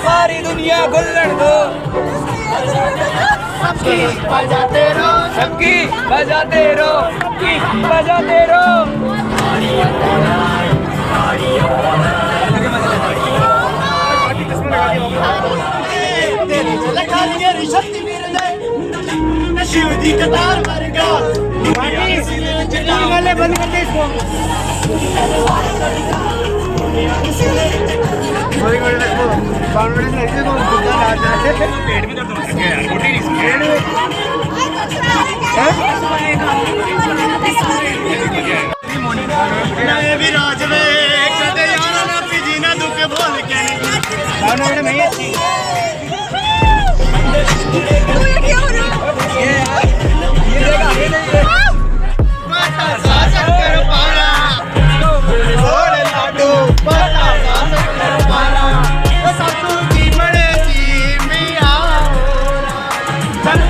सारी दुनिया गुल्लड़ दो सबकी बजाते रहो सबकी बजाते रहो सबकी बजाते रहो शिव दी कतार मरगा वाले बंद कर दे इसको कॉन्फिडेंस ऐसे तो बुद्धा राज है पेट में दर्द हो सकता है यार रोटी नहीं मैं भी राज में कदे यार ना पीजी ना दुख बोल के नहीं भावना मैडम नहीं अच्छी तू ये क्या हो रहा है ये देखा ये नहीं माता शासन कर पारा छोड़ लाडू माता शासन कर पारा सतू की बड़े जी मियां चल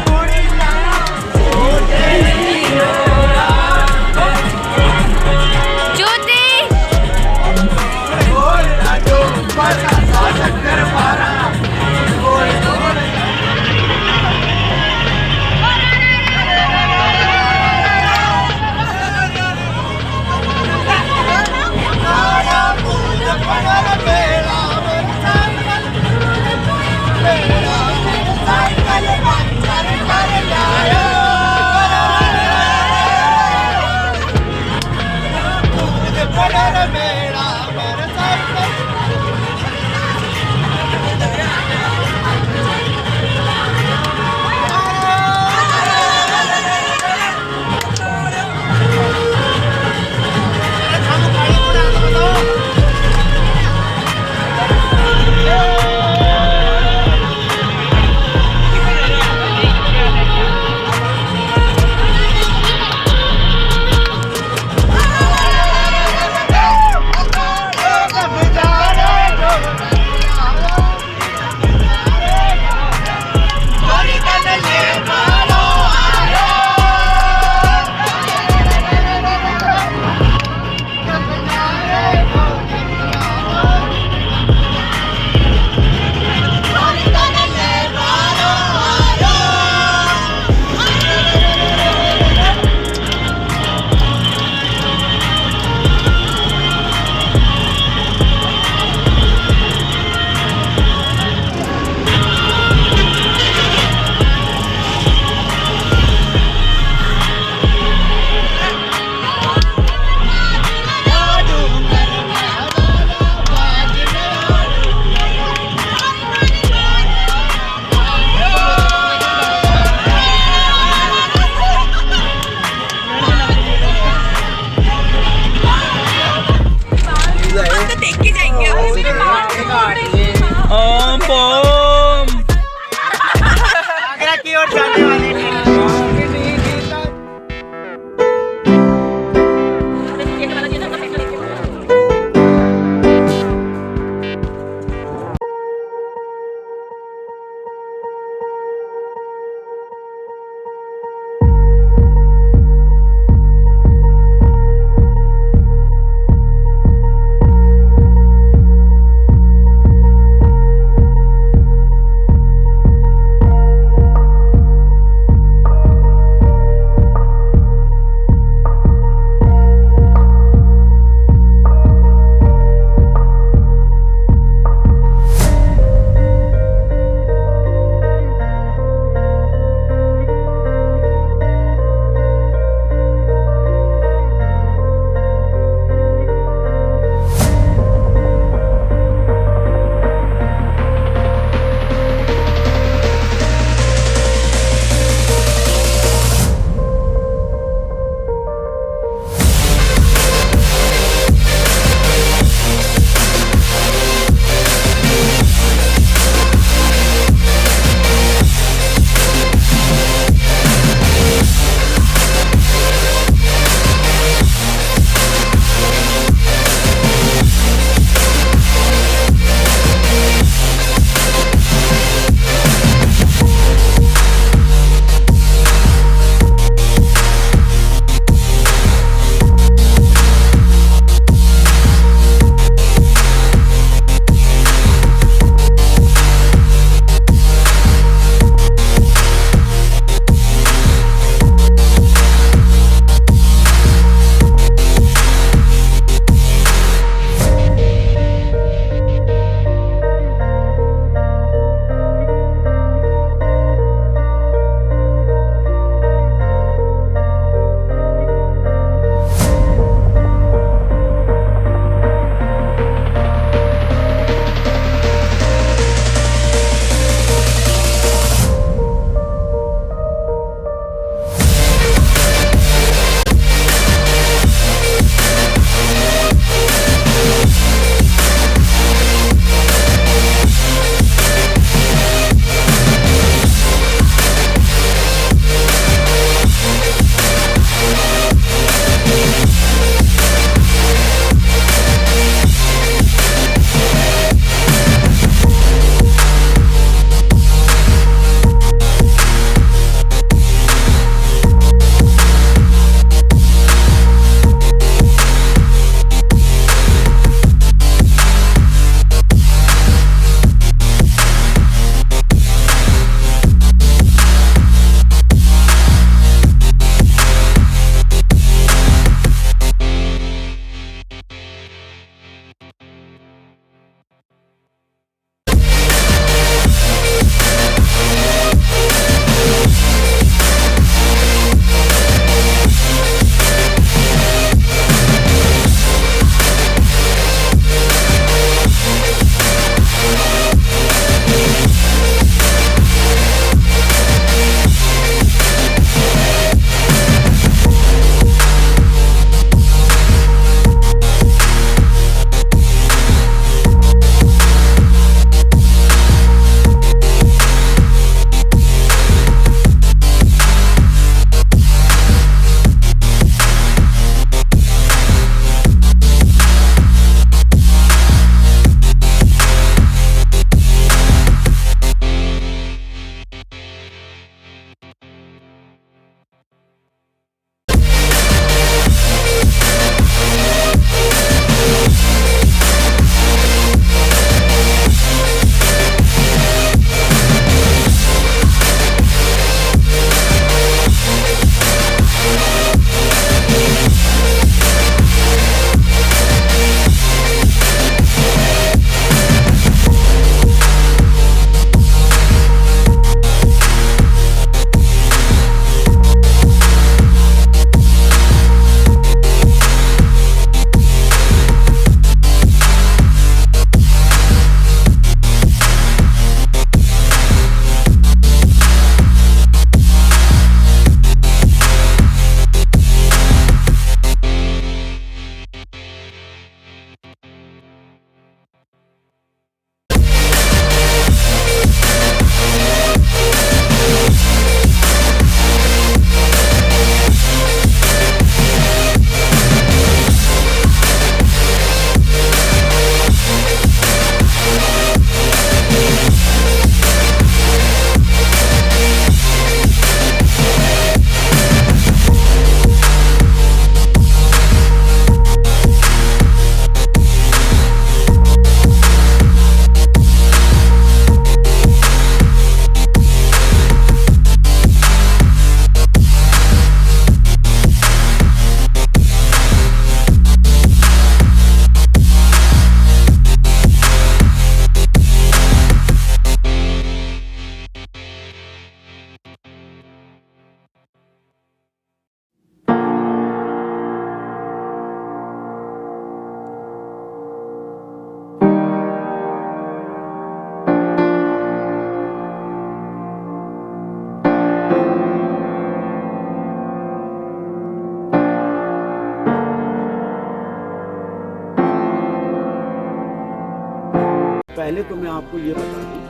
पहले तो मैं आपको ये बता दूं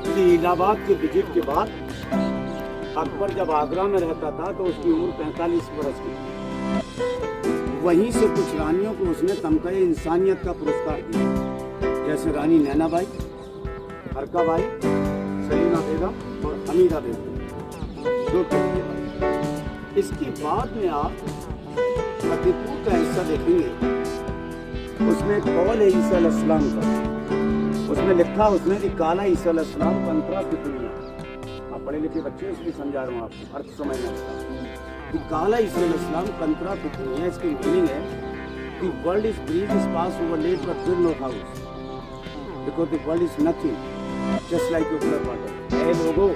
कि इलाहाबाद के विजिट के बाद अकबर जब आगरा में रहता था तो उसकी उम्र 45 बरस की थी। वहीं से कुछ रानियों को उसने तमग़े इंसानियत का पुरस्कार दिया, जैसे रानी नैनाबाई, हरकाबाई, सलीमा बेगम और हमीदा बेगम, 2 टुकड़े। इसके बाद में आप फतेहपुर का हिस्सा देखेंगे, उसमें कौल है ईसा अलैहिस्सलाम का, उसमें लिखा उसने कि काला ईसा अलैहिस्सलाम कंतरा की दुनिया। आप पढ़े लिखे बच्चे इसलिए समझा रहा हूँ आपको, अर्थ समझना इसका कि काला ईसा अलैहिस्सलाम कंतरा की दुनिया। इसकी मीनिंग है कि world is breeze is pass over late but फिर no house because the world is nothing just like your blood water. ऐ लोगों,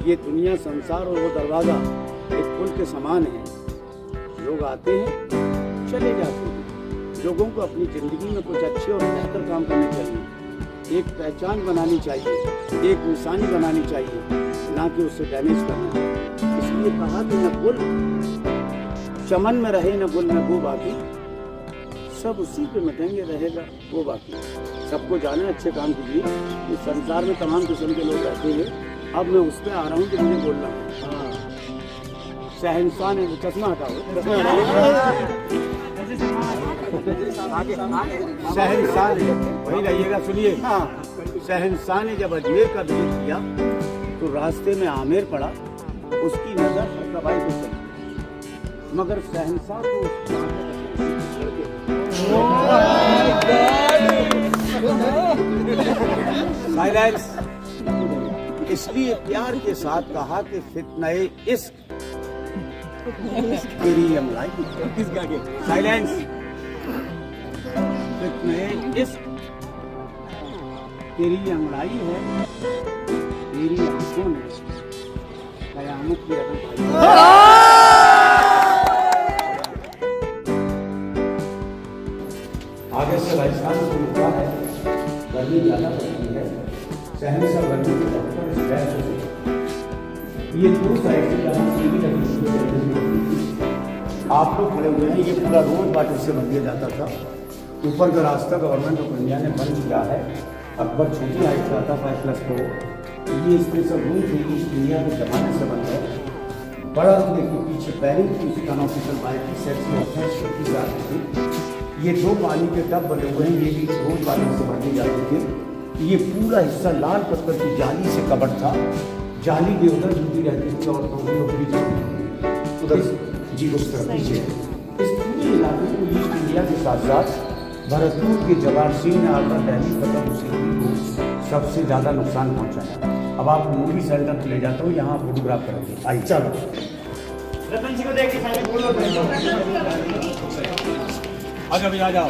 ये दुनिया, संसार और वो दरवाज़ा एक पुल के समान है। लोग आते हैं, चले जाते हैं। लोगों को अपनी ज़िंदगी में कुछ अच्छे और बेहतर काम करने चाहिए, एक पहचान बनानी चाहिए, एक निशानी बनानी चाहिए, ना कि उससे डैमेज करना। इसलिए कहा कि न गुल चमन में रहे, न गुल में वो बाकी, सब उसी पे मिटेंगे, रहेगा वो बाकी। सबको जाना, अच्छे काम कीजिए। इस संसार में तमाम किस्म के लोग रहते हैं। अब मैं उस पर आ रहा हूँ कि मुझे बोलना है। शहंशाह ने, चश्मा हटाओ, शहंशाह ने, वही रहिएगा, सुनिए। शहंशाह ने जब अजमेर का विजिट किया तो रास्ते में आमेर पड़ा, उसकी नजर हरकाबाई को चली, मगर शहंशाह को साइलेंस। इसलिए प्यार के साथ कहा कि फितने इश्क तेरी अमलाई, साइलेंस, फितने इश्क तेरी अंगड़ाई है, तेरी आंखों ने कयामत की रकम पाई। आगे से राजस्थान को रुका है, गर्मी ज़्यादा पड़ती है, शहंशाह गर्मी के डॉक्टर इस बैच हो गए। ये 2 साइड से जहाँ सीढ़ी लगी हुई है, आप लोग खड़े हुए हैं, ये पूरा रोड वाटर से भर दिया जाता था। ऊपर का रास्ता गवर्नमेंट ऑफ इंडिया ने बंद किया है। अकबर छोटी हाइट का था, 5+4। ये स्पेशल रूम थी, ईस्ट इंडिया के जमाने से बंद है। बड़ा रूम देखिए, पीछे पैरिंग की अनऑफिशियल बाइक की सेक्स में ऑफेंस की जाती थी। ये 2 पानी के टब बने हुए हैं, ये भी रोज वाटर से भर दिए जाते थे। ये पूरा हिस्सा लाल पत्थर की जाली से कवर था। जाली भी उधर जुटी रहती थी, औरतों की उधर जी उस तरफ पीछे। इस पूरे इलाके को ईस्ट इंडिया के साथ साथ भरतपुर के जवाहर सिंह ने आकर दिल्ली फतेह मुसीबी को सबसे ज़्यादा नुकसान पहुंचाया। अब आप मूवी सेंटर पर ले जाता हूँ, यहाँ फोटोग्राफ करेंगे। आइए चलो, रतन जी को देख के आगे भी आ जाओ।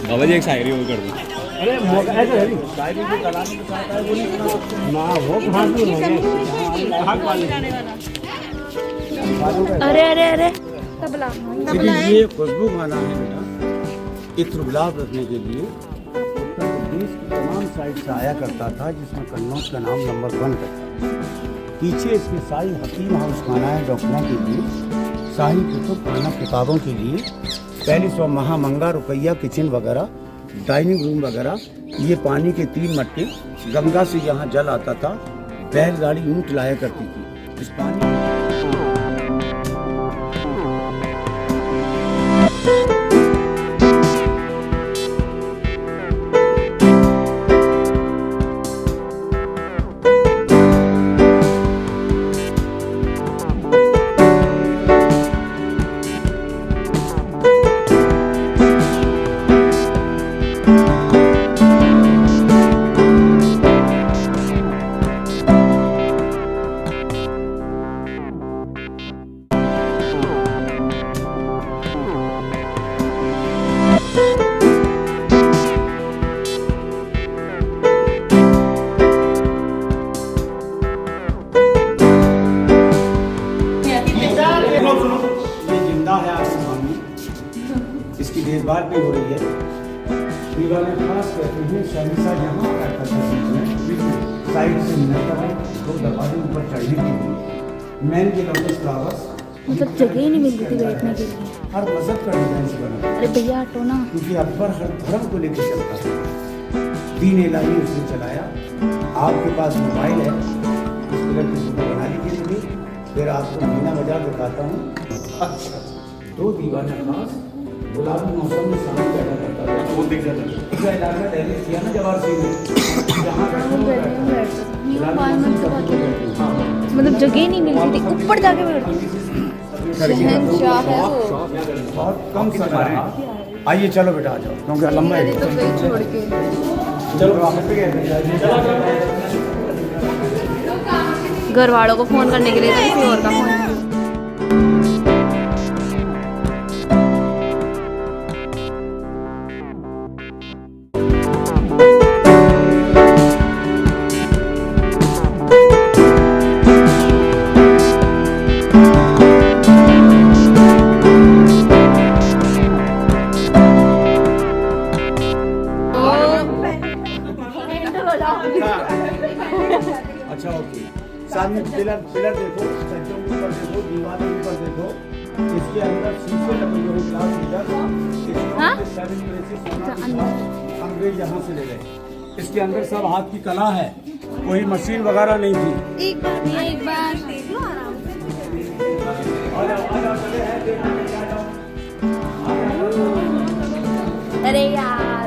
बाबा जी एक शायरी वो कर दो। अरे ऐसे है, शायरी जो कलामी के साथ है वो नहीं सुना ना, वो कहाँ दूर है। अरे अरे अरे तबला ये खुशबू खाना है बेटा, इत्र गुलाब रखने के लिए उत्तर प्रदेश की तमाम साइड से आया करता था, जिसमें कन्नौज का नाम नंबर 1 था। पीछे इसके शाही हकीम हाउस खाना है डॉक्टरों के लिए, शाही कुतुब खाना किताबों के लिए, पैलेस और महामंगा रुपया किचन वगैरह, डाइनिंग रूम वगैरह। ये पानी के 3 मटके, गंगा से यहाँ जल आता था, बैलगाड़ी ऊँट लाया करती थी। इस पानी देखभाल भी हो रही है। दीवारें खास कहते हैं, शहंशाह यहाँ आया करता साइड से मिलता है, 2 दरवाजे ऊपर चढ़ने के लिए। मैन के लोटस फ्लावर्स, मतलब जगह ही नहीं मिलती थी बैठने के लिए। हर मजहब का डिजाइन से बना। अरे भैया हटो ना। क्योंकि अकबर हर धर्म को लेकर चलता था। 3 लाइन उसने चलाया। आपके पास मोबाइल है, इस कलर की फोटो बना लीजिए। फिर आपको मीना बाजार दिखाता हूँ। अच्छा, 2 दीवाना खास गुलाबी मौसम में शाम पैदा करता था। वो दिख जाता था। इसका इलाका दिल्ली किया ना जवाहर सिंह ने, जहाँ मतलब जगह ही नहीं मिलती थी, ऊपर जाके बैठती थी। शहंशाह है वो। बहुत कम समय है। आइए चलो बेटा आ जाओ, क्योंकि लंबा है। तो कहीं छोड़ के चलो वापस पे गए। घर वालों को फोन करने के लिए तो किसी और का फोन। अच्छा ओके, सामने पिलर देखो, छज्जों के ऊपर देखो, दीवारों के ऊपर देखो। इसके अंदर शीशे लगे हुए हैं, ग्लास अंग्रेज यहाँ से ले गए। इसके अंदर सब हाथ की कला है, कोई मशीन वगैरह नहीं थी। एक बार अरे यार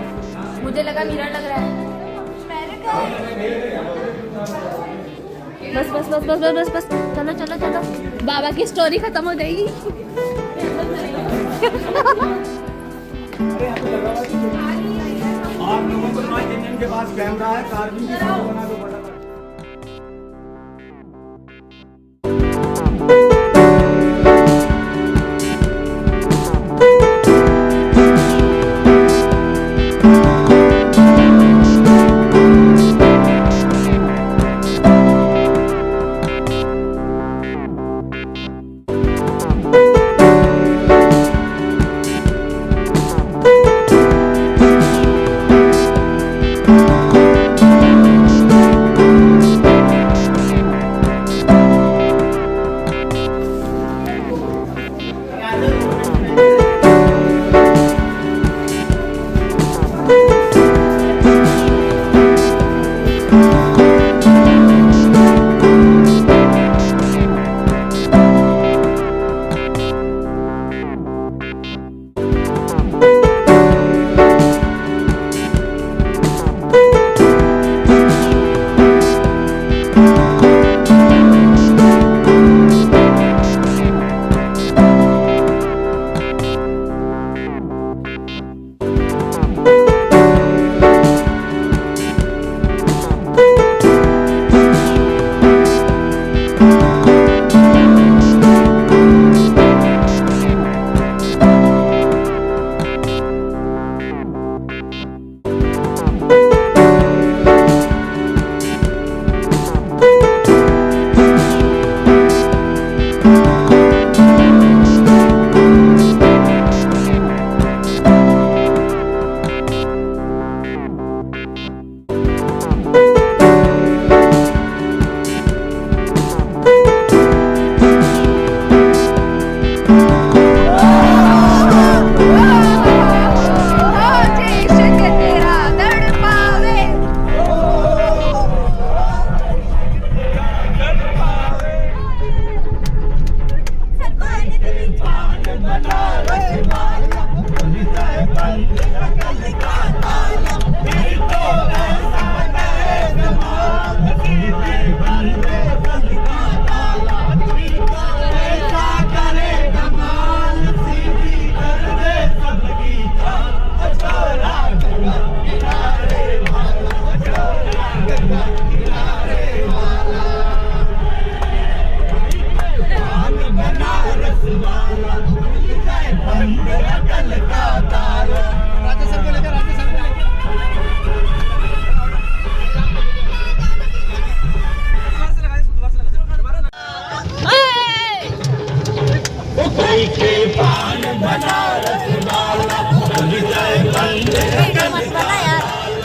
मुझे लगा मिरर लग रहा है। बस बस बस बस बस बस चलो चलो चलो, बाबा की स्टोरी खत्म हो जाएगी। आप लोगों को 5 जिनके पास कैमरा है, कार्बिन की फोटो बना दो फटाफट।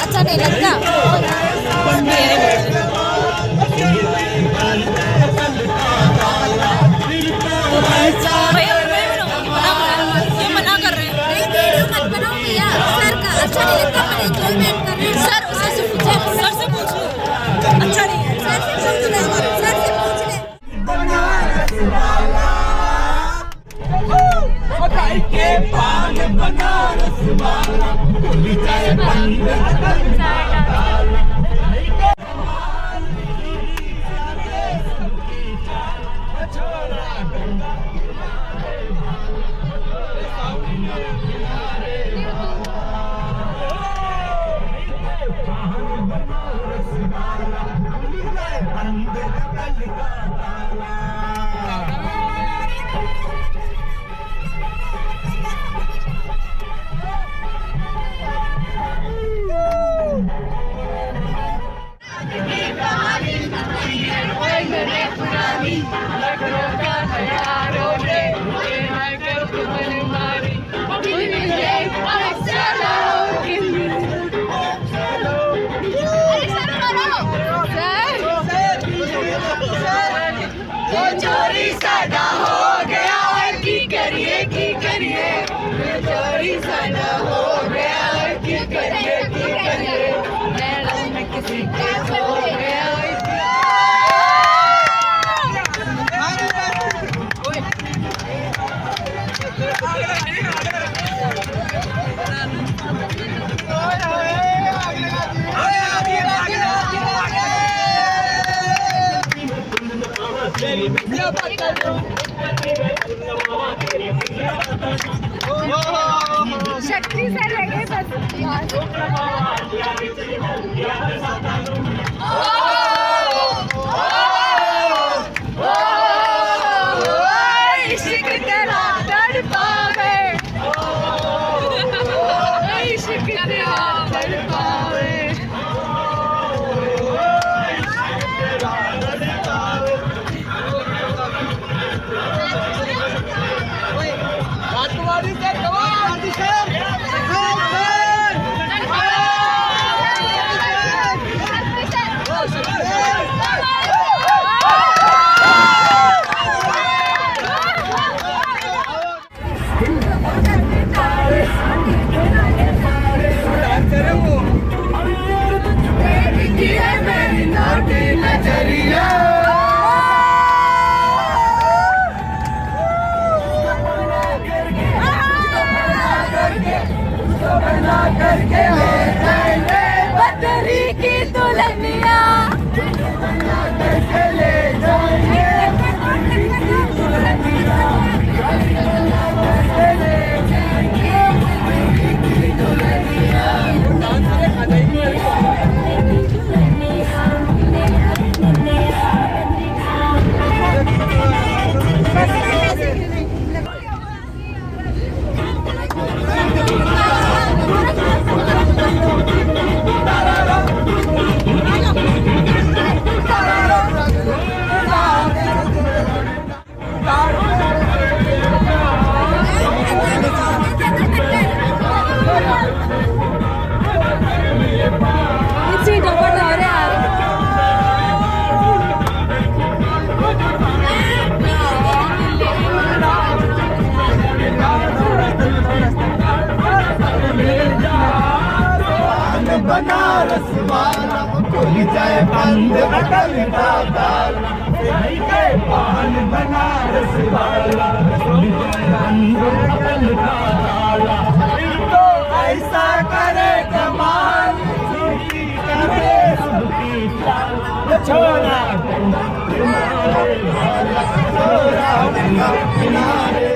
अच्छा नहीं लगता। खाई के पान बनारस वाला खुल जाए बंद अकल चोरी साडा हो गया है की करिए चोरी साडा हो गया है की करिए मैडम में किसी के हो गया है शक्ति से लगे बस इश्क तेरा तड़पावे इश्क तेरा तड़पावे राजकुमारी से जवान दिशा करके ले जाएंगे बदरी की दुल्हनिया करके ले जाएंगे बदरी की दुल्हनिया करके ले जाएंगे बदरी की दुल्हनिया बनारस वाला खुल जाए बंद अकल का ताला के पान बनारस वाला खुल जाए बंद अकल का ताला तो ऐसा करे कमाल सुखी करे सुखी छोरा किनारे